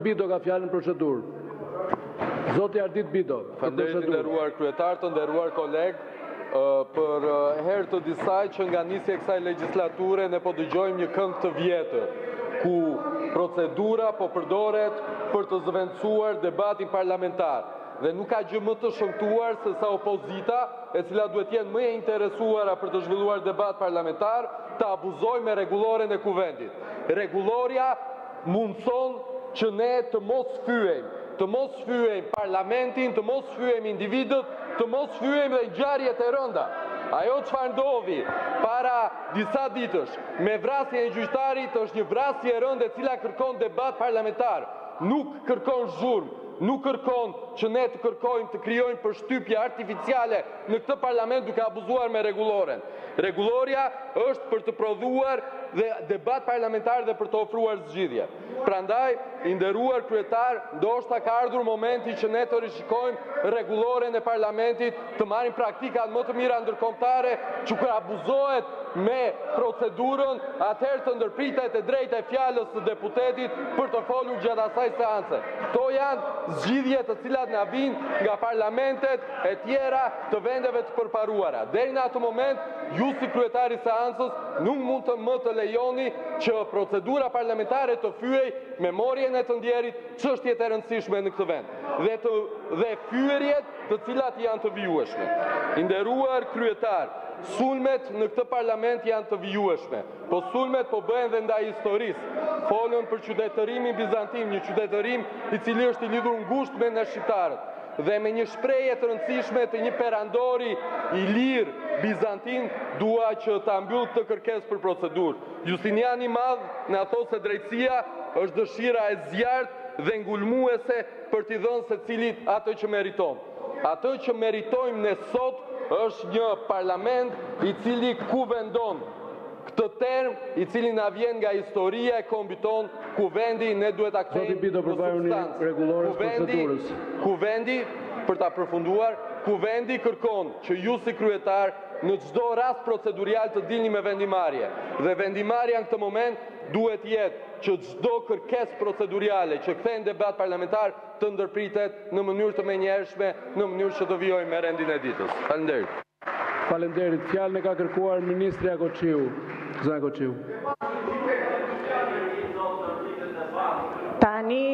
Bido ka fjalën procedurë. Zoti Ardit Bido. Falënderit nderuar kryetar, të nderuar koleg, për herë të disaj që nga nisja e kësaj legjislature ne po dëgjojmë një këngë të vjetër, ku procedura po përdoret për të zëvendësuar debatin parlamentar. Dhe nuk ka gjë më të shëmtuar se sa opozita, e cila duhet jenë më e interesuara për të zhvilluar debat parlamentar, të abuzojë me rregulloren e kuvendit. Rregulloria mundson që ne të mos fyejmë parlamentin, të mos fyejmë individët, të mos fyejmë dhe ngjarjet e rënda. Ajo çfarë ndodhi para disa ditësh me vrasjen e gjyqtarit është një vrasje e rëndë e cila kërkon debat parlamentar, nuk kërkon zhurmë. Nuk kërkon që ne të kërkojmë të krijojmë përshtypje artificiale në këtë parlament duke abuzuar me rregulloren. Rregulloria është për të prodhuar dhe debat parlamentar dhe për të ofruar zgjidhje. Prandaj, i nderuar kryetar, ndoshta ka ardhur momenti që ne të rishikojmë rregulloren e parlamentit, të marrim praktikat më të mira ndërkombëtare, që kur abuzohet me procedurën, atëherë të ndërpritet e drejta e fjalës së deputetit për të folur gjatë asaj seance. Kto janë zgjidhje të cilat na vijnë nga parlamentet e tjera të vendeve të përparuara. Deri në atë moment, ju si kryetari i seancës nuk mund të lejoni që procedura parlamentare të fyej memorien e të ndjerit, çështjet e rëndësishme në këtë vend, dhe fyerjet të cilat janë të vijueshme. I nderuar kryetar, sulmet në këtë parlament janë të vijueshme, po sulmet po bëhen dhe ndaj historisë. Folën për qytetërimin bizantin, një qytetërim i cili është i lidhur ngushtë me ne shqiptarët. Dhe me një shprehje të rëndësishme të një perandori i lirë bizantin, dua që ta mbyll këtë kërkesë për procedurë. Justiniani i Madh na thotë se drejtësia është dëshira e zjarrt dhe ngulmuese për t'i dhënë secilit atë që meriton. Atë që meritojmë ne sot është një parlament i cili kuvendon. Këtë term i cili na vjen nga historia e kombit ton, kuvendi ne duhet ta kthejmë në substancë. Kuvendi, për ta përfunduar, kuvendi kërkon që ju si kryetar në çdo rast procedurial të dilni me vendimarrje. Dhe vendimarrja në këtë moment duhet jetë që çdo kërkesë proceduriale që kthehen debat parlamentar të ndërpritet në mënyrë të menjëhershme, në mënyrë që të vijojmë me rendin e ditës. Faleminderit. Faleminderit. Fjalën e ka kërkuar ministri Akoqiu. Zona Akoqiu. Tani